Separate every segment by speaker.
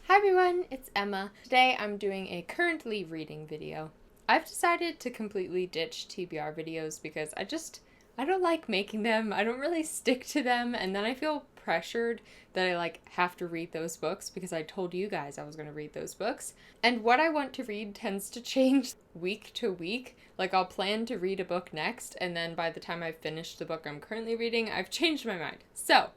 Speaker 1: Hi everyone, it's Emma. Today I'm doing a currently reading video. I've decided to completely ditch TBR videos because I don't like making them. I don't really stick to them, and then I feel pressured that I have to read those books because I told you guys I was going to read those books. And what I want to read tends to change week to week. Like I'll plan to read a book next, and then by the time I've finished the book I'm currently reading, I've changed my mind. So,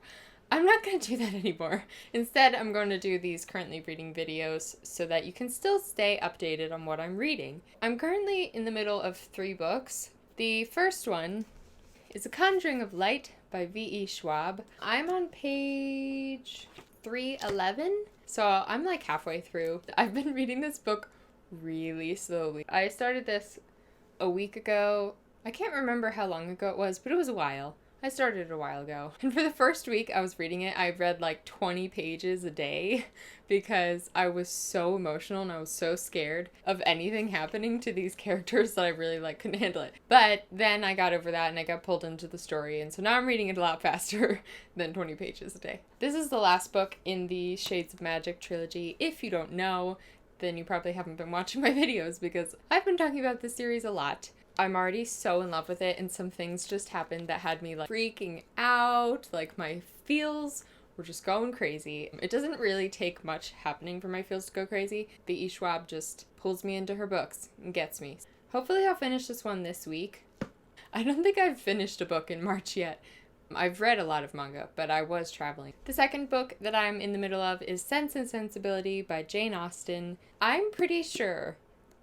Speaker 1: I'm not going to do that anymore. Instead, I'm going to do these currently reading videos so that you can still stay updated on what I'm reading. I'm currently in the middle of 3 books. The first one is The Conjuring of Light by V.E. Schwab. I'm on page 311, so I'm like halfway through. I've been reading this book really slowly. I started this a week ago. I can't remember how long ago it was, but it was a while. I started it a while ago. And for the first week I was reading it, I read like 20 pages a day because I was so emotional and I was so scared of anything happening to these characters that I really couldn't handle it. But then I got over that and I got pulled into the story, and so now I'm reading it a lot faster than 20 pages a day. This is the last book in the Shades of Magic trilogy. If you don't know, then you probably haven't been watching my videos because I've been talking about this series a lot. I'm already so in love with it, and some things just happened that had me freaking out. My feels were just going crazy. It doesn't really take much happening for my feels to go crazy. V.E. Schwab just pulls me into her books and gets me. Hopefully I'll finish this one this week. I don't think I've finished a book in March yet. I've read a lot of manga, but I was traveling. The second book that I'm in the middle of is Sense and Sensibility by Jane Austen. I'm pretty sure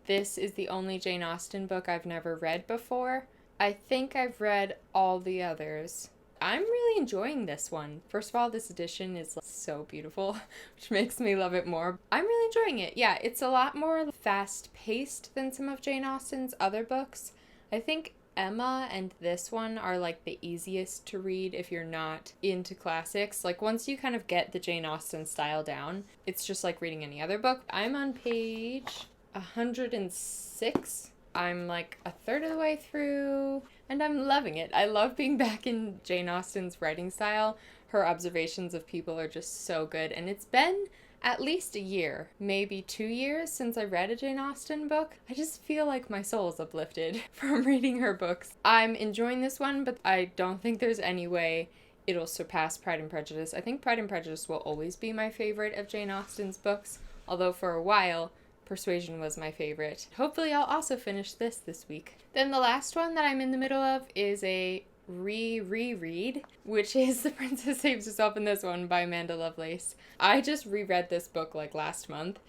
Speaker 1: this is the only Jane Austen book I've never read before. I think I've read all the others. I'm really enjoying this one. First of all, this edition is so beautiful, which makes me love it more. I'm really enjoying it. Yeah, it's a lot more fast-paced than some of Jane Austen's other books. I think Emma and this one are the easiest to read if you're not into classics. Once you kind of get the Jane Austen style down, it's just like reading any other book. I'm on page 106. I'm a third of the way through, and I'm loving it. I love being back in Jane Austen's writing style. Her observations of people are just so good, and it's been at least a year, maybe 2 years since I read a Jane Austen book. I just feel like my soul is uplifted from reading her books. I'm enjoying this one, but I don't think there's any way it'll surpass Pride and Prejudice. I think Pride and Prejudice will always be my favorite of Jane Austen's books, although for a while Persuasion was my favorite. Hopefully I'll also finish this week. Then the last one that I'm in the middle of is a reread, which is The Princess Saves Herself in This One by Amanda Lovelace. I just reread this book last month,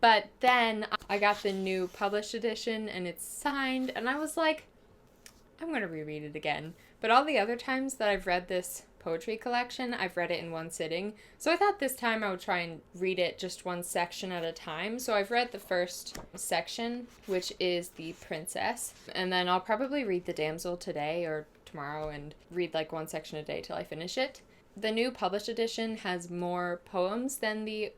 Speaker 1: but then I got the new published edition and it's signed, and I was like, I'm gonna reread it again. But all the other times that I've read this poetry collection, I've read it in one sitting. So I thought this time I would try and read it just one section at a time. So I've read the first section, which is The Princess, and then I'll probably read The Damsel today or tomorrow and read one section a day till I finish it. The new published edition has more poems than the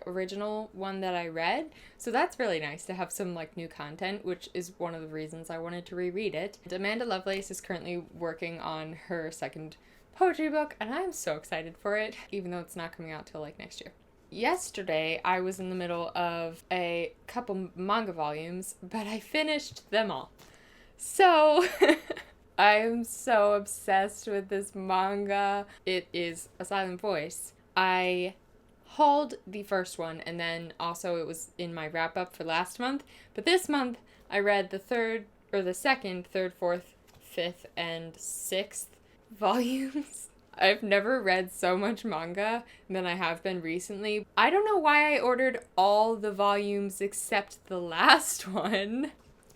Speaker 1: original one that I read, so that's really nice to have some new content, which is one of the reasons I wanted to reread it. And Amanda Lovelace is currently working on her second poetry book, and I'm so excited for it, even though it's not coming out till next year. Yesterday I was in the middle of a couple manga volumes, but I finished them all. So I am so obsessed with this manga. It is A Silent Voice. I hauled the first one, and then also it was in my wrap-up for last month, but this month I read the second, third, fourth, fifth, and sixth volumes. I've never read so much manga than I have been recently. I don't know why I ordered all the volumes except the last one.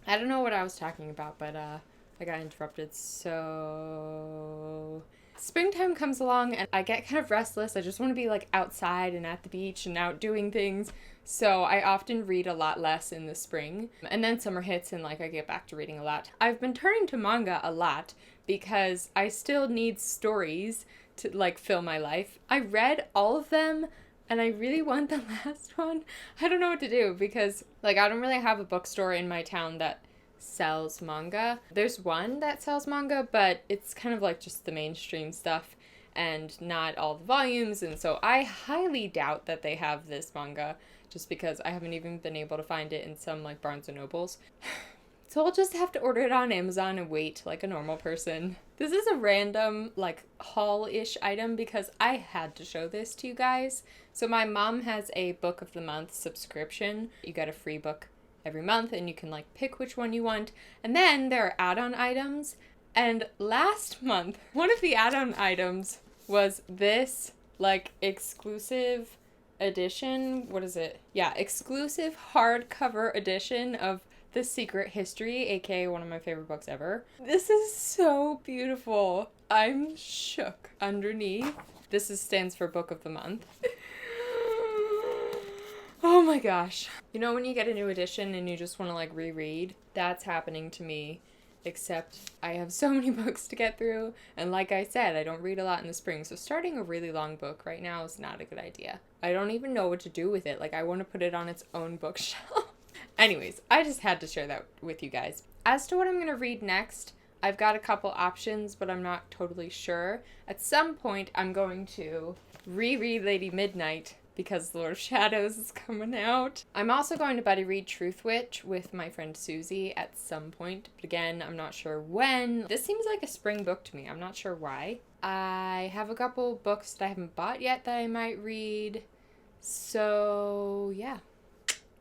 Speaker 1: I don't know what I was talking about, but I got interrupted. So springtime comes along and I get kind of restless. I just want to be outside and at the beach and out doing things. So I often read a lot less in the spring. And then summer hits and I get back to reading a lot. I've been turning to manga a lot because I still need stories to fill my life. I read all of them and I really want the last one. I don't know what to do because I don't really have a bookstore in my town that sells manga. There's one that sells manga, but it's kind of just the mainstream stuff. and not all the volumes, and so I highly doubt that they have this manga, just because I haven't even been able to find it in some like Barnes and Nobles. So I'll just have to order it on Amazon and wait like a normal person. This is a random like haul-ish item because I had to show this to you guys. So my mom has a book of the month subscription. You get a free book every month and you can like pick which one you want. And then there are add-on items. And last month, one of the add-on items was this like exclusive edition. What is it? Yeah, exclusive hardcover edition of The Secret History, aka one of my favorite books ever. This is so beautiful. I'm shook underneath. Stands for Book of the Month. Oh my gosh. You know when you get a new edition and you just want to like reread? That's happening to me. Except I have so many books to get through, and like I said, I don't read a lot in the spring, so starting a really long book right now is not a good idea. I don't even know what to do with it. Like, I want to put it on its own bookshelf. Anyways, I just had to share that with you guys. As to what I'm going to read next, I've got a couple options, but I'm not totally sure. At some point, I'm going to reread Lady Midnight because Lord of Shadows is coming out. I'm also going to buddy read Truth Witch with my friend Susie at some point, but again, I'm not sure when. This seems like a spring book to me. I'm not sure why. I have a couple books that I haven't bought yet that I might read. So, yeah,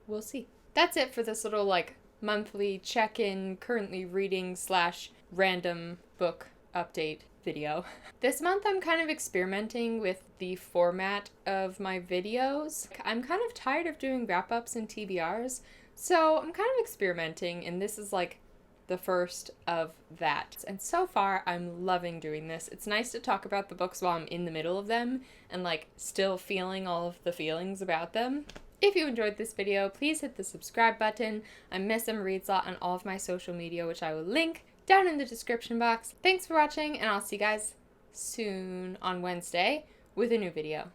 Speaker 1: we'll see. That's it for this little, like, monthly check-in, currently reading / random book update video. This month I'm kind of experimenting with the format of my videos. I'm kind of tired of doing wrap-ups and TBRs, so I'm kind of experimenting, and this is like the first of that. And so far, I'm loving doing this. It's nice to talk about the books while I'm in the middle of them and like still feeling all of the feelings about them. If you enjoyed this video, please hit the subscribe button. I'm Miss Emma Readslot on all of my social media, which I will link down in the description box. Thanks for watching, and I'll see you guys soon on Wednesday with a new video.